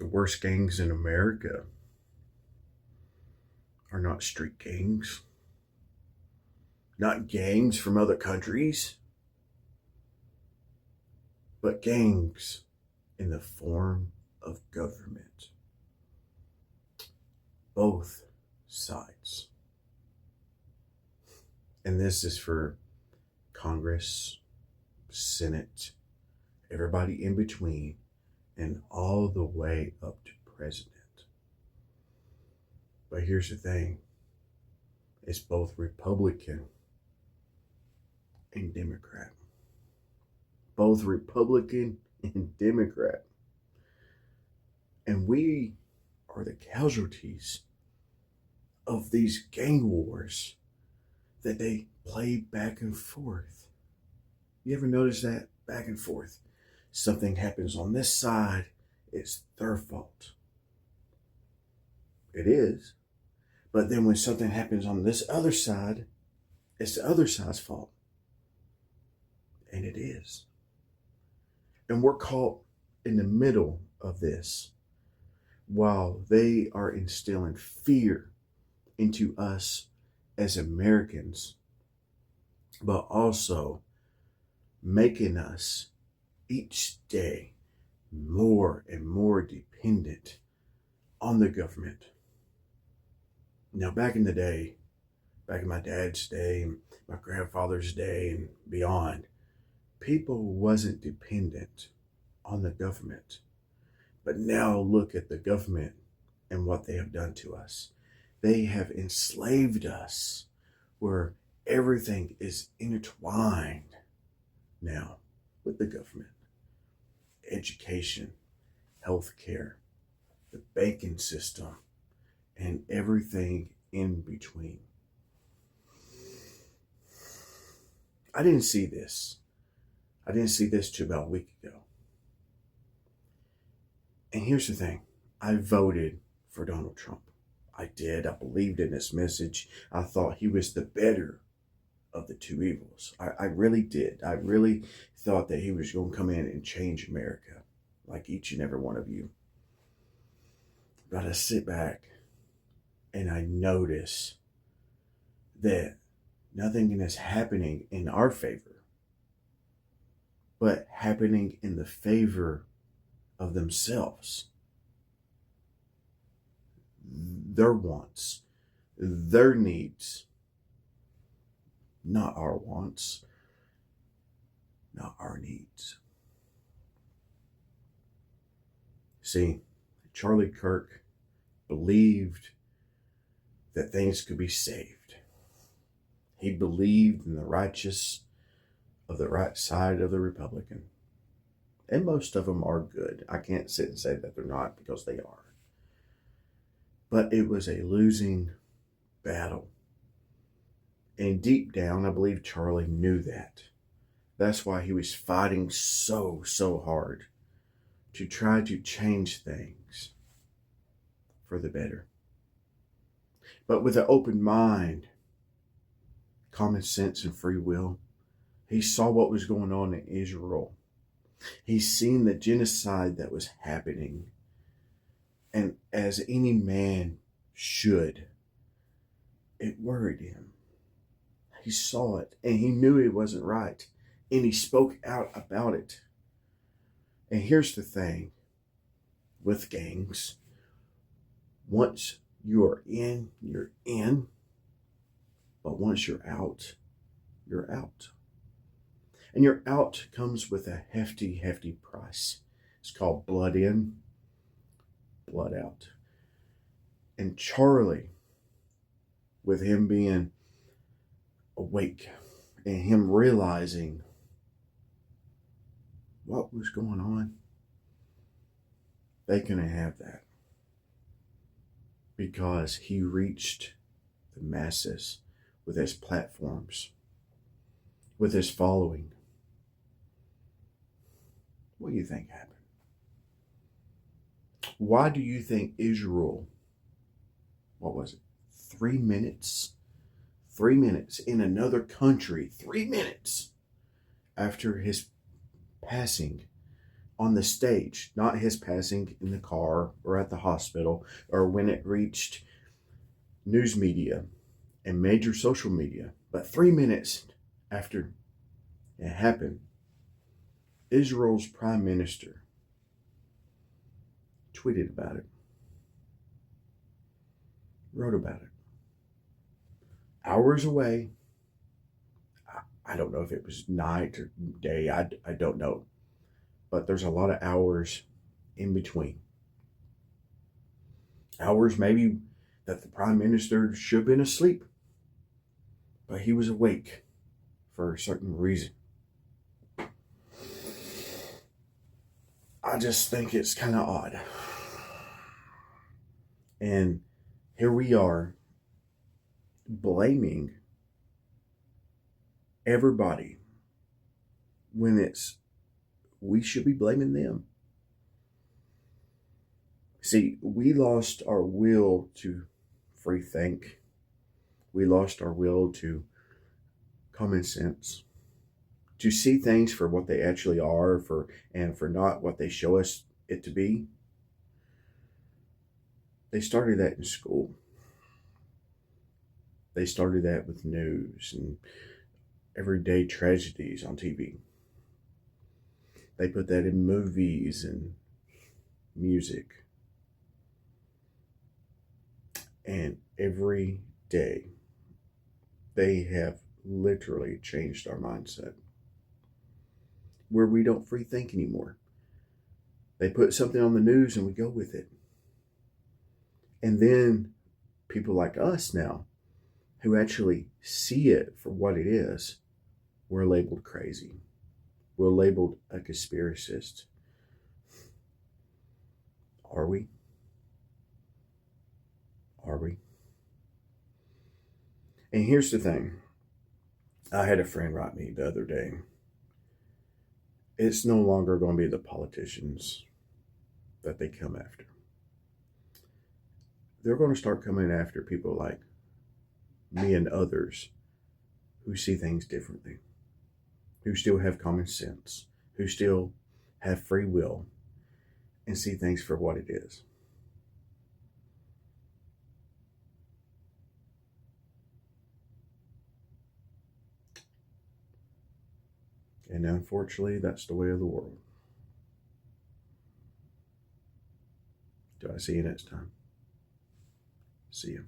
The worst gangs in America are not street gangs, not gangs from other countries, but gangs in the form of government. Both sides. And this is for Congress, Senate, everybody in between, and all the way up to president. But here's the thing. It's both Republican and Democrat. Both Republican and Democrat. And we are the casualties of these gang wars that they play back and forth. You ever notice that? Back and forth. Something happens on this side, it's their fault. It is. But then when something happens on this other side, it's the other side's fault. And it is. And we're caught in the middle of this while they are instilling fear into us as Americans, but also making us each day more and more dependent on the government. Now, back in the day, back in my dad's day, my grandfather's day, and beyond, people wasn't dependent on the government. But now look at the government and what they have done to us. They have enslaved us where everything is intertwined now with the government. Education, healthcare, the banking system, and everything in between. I didn't see this. I didn't see this till about a week ago. And here's the thing. I voted for Donald Trump. I did. I believed in his message. I thought he was the better of the two evils. I really did. I really thought that he was going to come in and change America, like each and every one of you. But I sit back and I notice that nothing is happening in our favor, but happening in the favor of themselves. Their wants, their needs, not our wants, not our needs. See, Charlie Kirk believed that things could be saved. He believed in the righteous of the right side of the Republican. And most of them are good. I can't sit and say that they're not, because they are. But it was a losing battle. And deep down, I believe Charlie knew that. That's why he was fighting so hard to try to change things for the better. But with an open mind, common sense, and free will, he saw what was going on in Israel. He's seen the genocide that was happening. And as any man should, it worried him. He saw it and he knew it wasn't right. And he spoke out about it. And here's the thing with gangs. Once you are in, you're in. But once you're out, you're out. And your out comes with a hefty price. It's called blood in, blood out. And Charlie, with him being awake and him realizing what was going on, they couldn't have that. Because he reached the masses with his platforms, with his following. What do you think happened? Why do you think Israel, what was it, 3 minutes? 3 minutes in another country, 3 minutes after his passing on the stage, not his passing in the car or at the hospital or when it reached news media and major social media. But 3 minutes after it happened, Israel's prime minister tweeted about it, wrote about it. Hours away, I don't know if it was night or day, I don't know. But there's a lot of hours in between. Hours maybe that the prime minister should have been asleep, but he was awake for a certain reason. I just think it's kind of odd. And here we are blaming everybody when we should be blaming them. See, we lost our will to free think. We lost our will to common sense, to see things for what they actually are, and for not what they show us it to be. They started that in school. They started that with news and everyday tragedies on TV. They put that in movies and music. And every day, they have literally changed our mindset where we don't free think anymore. They put something on the news and we go with it. And then people like us now, who actually see it for what it is, we're labeled crazy. We're labeled a conspiracist. Are we? Are we? And here's the thing. I had a friend write me the other day. It's no longer going to be the politicians that they come after. They're going to start coming after people like me and others who see things differently, who still have common sense, who still have free will, and see things for what it is. And unfortunately, that's the way of the world. Do I see you next time? See you.